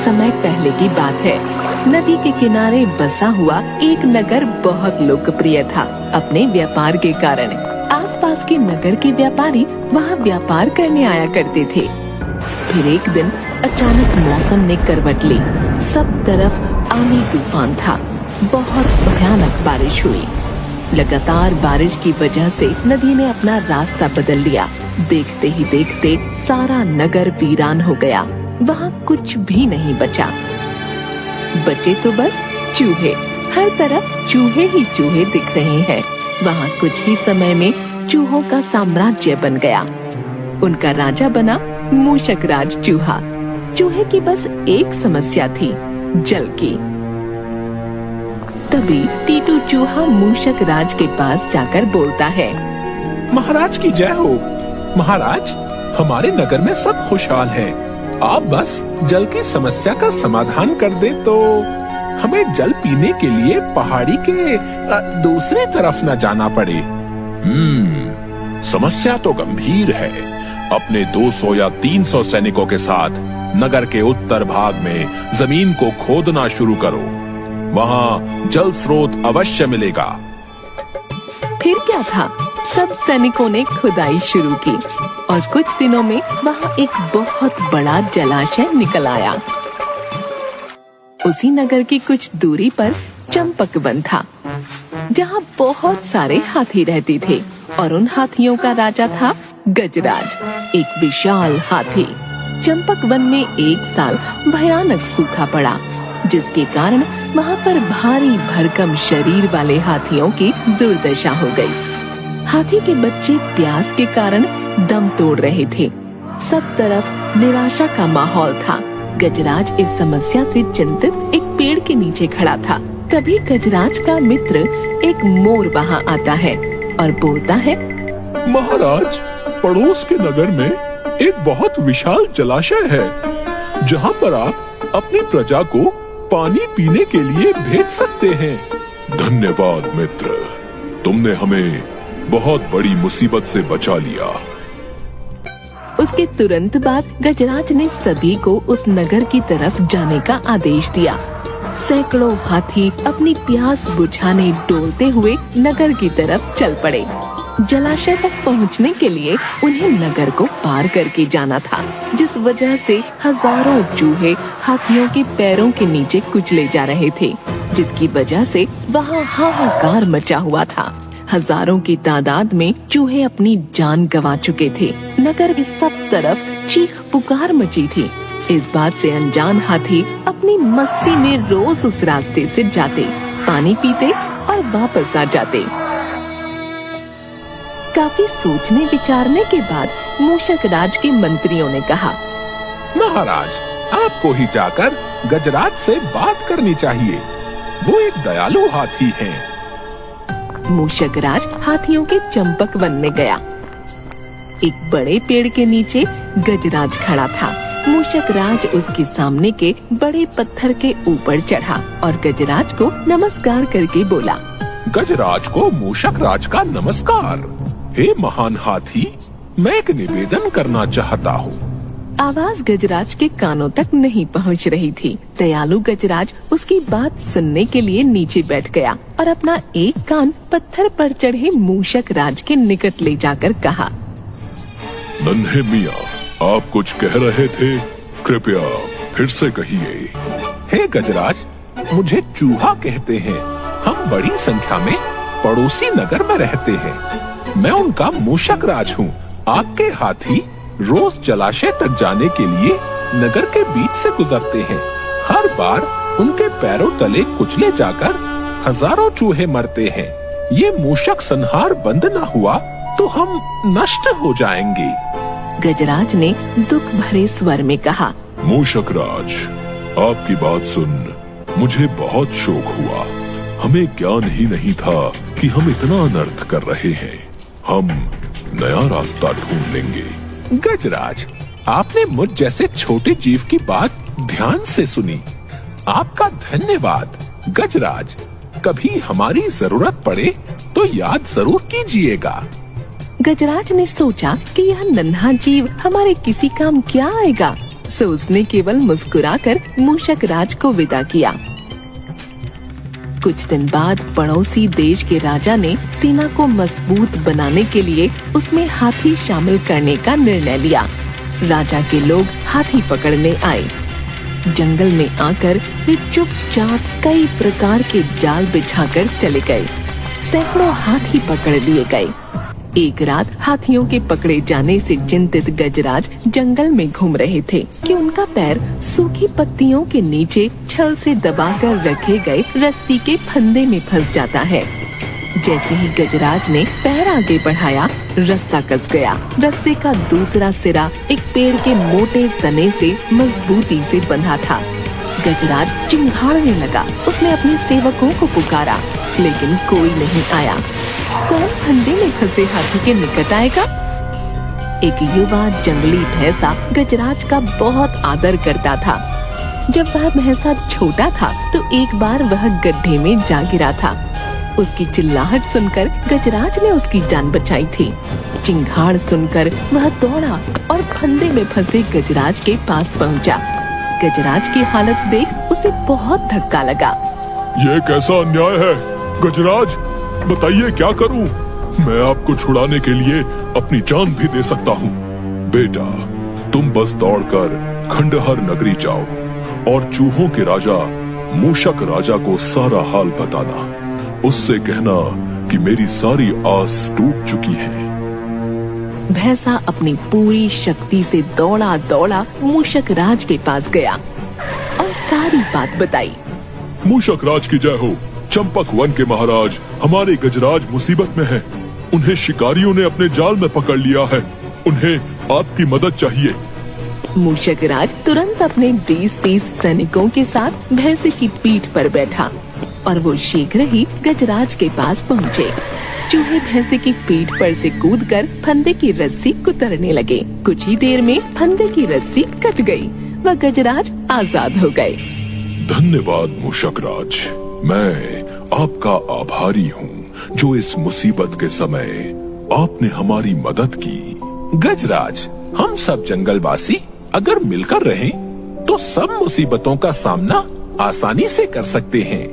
समय पहले की बात है। नदी के किनारे बसा हुआ एक नगर बहुत लोकप्रिय था अपने व्यापार के कारण। आसपास के नगर के व्यापारी वहाँ व्यापार करने आया करते थे। फिर एक दिन अचानक मौसम ने करवट ली। सब तरफ आंधी तूफान था। बहुत भयानक बारिश हुई। लगातार बारिश की वजह से नदी ने अपना रास्ता बदल लिया। देखते ही देखते सारा नगर वीरान हो गया। वहाँ कुछ भी नहीं बचा। बचे तो बस चूहे। हर तरफ चूहे ही चूहे दिख रहे हैं। वहाँ कुछ ही समय में चूहों का साम्राज्य बन गया। उनका राजा बना मूषक राज चूहा। चूहे की बस एक समस्या थी, जल की। तभी टीटू चूहा मूषक राज के पास जाकर बोलता है, महाराज की जय हो। महाराज, हमारे नगर में सब खुशहाल है। आप बस जल की समस्या का समाधान कर दे तो हमें जल पीने के लिए पहाड़ी के दूसरी तरफ न जाना पड़े। समस्या तो गंभीर है। अपने 200 या 300 सैनिकों के साथ नगर के उत्तर भाग में जमीन को खोदना शुरू करो। वहाँ जल स्रोत अवश्य मिलेगा। फिर क्या था, सब सैनिकों ने खुदाई शुरू की और कुछ दिनों में वहाँ एक बहुत बड़ा जलाशय निकल आया। उसी नगर की कुछ दूरी पर चंपक वन था, जहाँ बहुत सारे हाथी रहते थे और उन हाथियों का राजा था गजराज, एक विशाल हाथी। चंपक वन में एक साल भयानक सूखा पड़ा, जिसके कारण वहाँ पर भारी भरकम शरीर वाले हाथियों की दुर्दशा हो गई। हाथी के बच्चे प्यास के कारण दम तोड़ रहे थे। सब तरफ निराशा का माहौल था। गजराज इस समस्या से चिंतित एक पेड़ के नीचे खड़ा था। तभी गजराज का मित्र एक मोर वहाँ आता है और बोलता है, महाराज, पड़ोस के नगर में एक बहुत विशाल जलाशय है, जहाँ पर आप अपनी प्रजा को पानी पीने के लिए भेज सकते हैं। धन्यवाद मित्र, तुमने हमें बहुत बड़ी मुसीबत से बचा लिया। उसके तुरंत बाद गजराज ने सभी को उस नगर की तरफ जाने का आदेश दिया। सैकड़ों हाथी अपनी प्यास बुझाने डोलते हुए नगर की तरफ चल पड़े। जलाशय तक पहुंचने के लिए उन्हें नगर को पार करके जाना था, जिस वजह से हजारों चूहे हाथियों के पैरों के नीचे कुचले जा रहे थे, जिसकी वजह से वहाँ हाहाकार मचा हुआ था। हजारों की तादाद में चूहे अपनी जान गंवा चुके थे। नगर की सब तरफ चीख पुकार मची थी। इस बात से अनजान हाथी अपनी मस्ती में रोज उस रास्ते से जाते, पानी पीते और वापस आ जाते। काफी सोचने विचारने के बाद मूषक राज के मंत्रियों ने कहा, महाराज, आपको ही जाकर गजराज से बात करनी चाहिए। वो एक दयालु हाथी हैं। मूषक राज हाथियों के चंपक वन में गया। एक बड़े पेड़ के नीचे गजराज खड़ा था। मूषक राज उसके सामने के बड़े पत्थर के ऊपर चढ़ा और गजराज को नमस्कार करके बोला, गजराज को मूषक राज का नमस्कार। हे महान हाथी, मैं एक निवेदन करना चाहता हूँ। आवाज गजराज के कानों तक नहीं पहुँच रही थी। दयालु गजराज उसकी बात सुनने के लिए नीचे बैठ गया और अपना एक कान पत्थर पर चढ़े मूषक राज के निकट ले जाकर कहा, नन्हे मियाँ, आप कुछ कह रहे थे, कृपया फिर से कहिए। हे गजराज, मुझे चूहा कहते हैं। हम बड़ी संख्या में पड़ोसी नगर में रहते हैं। मैं उनका मूषक राज हूँ। आपके हाथी रोज जलाशय तक जाने के लिए नगर के बीच से गुजरते हैं। हर बार उनके पैरों तले कुचले जाकर हजारों चूहे मरते हैं। ये मूषक संहार बंद न हुआ तो हम नष्ट हो जाएंगे। गजराज ने दुख भरे स्वर में कहा, मूषक राज, आपकी बात सुन मुझे बहुत शोक हुआ। हमें ज्ञान ही नहीं था कि हम इतना अनर्थ कर रहे हैं। हम नया रास्ता ढूंढ लेंगे। गजराज, आपने मुझ जैसे छोटे जीव की बात ध्यान से सुनी। आपका धन्यवाद। गजराज, कभी हमारी जरूरत पड़े तो याद जरूर कीजिएगा। गजराज ने सोचा कि यह नन्हा जीव हमारे किसी काम क्या आएगा। सो उसने केवल मुस्कुराकर मूषक राज को विदा किया। कुछ दिन बाद पड़ोसी देश के राजा ने सेना को मजबूत बनाने के लिए उसमें हाथी शामिल करने का निर्णय लिया। राजा के लोग हाथी पकड़ने आए। जंगल में आकर वे चुपचाप कई प्रकार के जाल बिछाकर चले गए। सैकड़ों हाथी पकड़ लिए गए। एक रात हाथियों के पकड़े जाने से चिंतित गजराज जंगल में घूम रहे थे कि उनका पैर सूखी पत्तियों के नीचे छल से दबाकर रखे गए रस्सी के फंदे में फंस जाता है। जैसे ही गजराज ने पैर आगे बढ़ाया, रस्सा कस गया। रस्से का दूसरा सिरा एक पेड़ के मोटे तने से मजबूती से बंधा था। गजराज चिंघाड़ने लगा। उसने अपने सेवकों को पुकारा, लेकिन कोई नहीं आया। कौन फंदे में फंसे हाथी के निकट आएगा? एक युवा जंगली भैंसा गजराज का बहुत आदर करता था। जब वह भैंसा छोटा था तो एक बार वह गड्ढे में जा गिरा था। उसकी चिल्लाहट सुनकर गजराज ने उसकी जान बचाई थी। चिंघाड़ सुनकर वह दौड़ा और फंदे में फंसे गजराज के पास पहुंचा। गजराज की हालत देख उसे बहुत धक्का लगा। ये कैसा अन्याय है? गजराज, बताइए क्या करूं? मैं आपको छुड़ाने के लिए अपनी जान भी दे सकता हूं। बेटा, तुम बस दौड़कर खंडहर नगरी जाओ और चूहों के राजा मूषक राजा को सारा हाल बताना। उससे कहना कि मेरी सारी आस टूट चुकी है। भैंसा अपनी पूरी शक्ति से दौड़ा दौड़ा मूषक राज के पास गया और सारी बात बताई। मूषक राज की जय हो। चंपक वन के महाराज, हमारे गजराज मुसीबत में हैं। उन्हें शिकारियों ने अपने जाल में पकड़ लिया है। उन्हें आपकी मदद चाहिए। मूषक राज तुरंत अपने 20-30 सैनिकों के साथ भैंसे की पीठ पर बैठा और वो शीघ्र ही गजराज के पास पहुँचे। चूहे भैंसे की पीठ पर से कूदकर फंदे की रस्सी कुतरने लगे। कुछ ही देर में फंदे की रस्सी कट गई। वह गजराज आजाद हो गए। धन्यवाद मूषक राज। मैं आपका आभारी हूँ जो इस मुसीबत के समय आपने हमारी मदद की। गजराज, हम सब जंगलवासी अगर मिलकर रहें तो सब मुसीबतों का सामना आसानी से कर सकते हैं।